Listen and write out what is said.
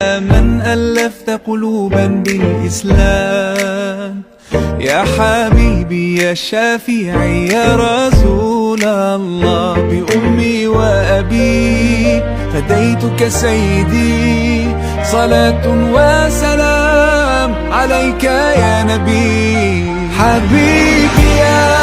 من ألفت قلوبا بالإسلام، يا حبيبي يا شافعي يا رسول الله. بأمي وأبي فديتك سيدي، صلاة وسلام عليك يا نبي. حبيبي يا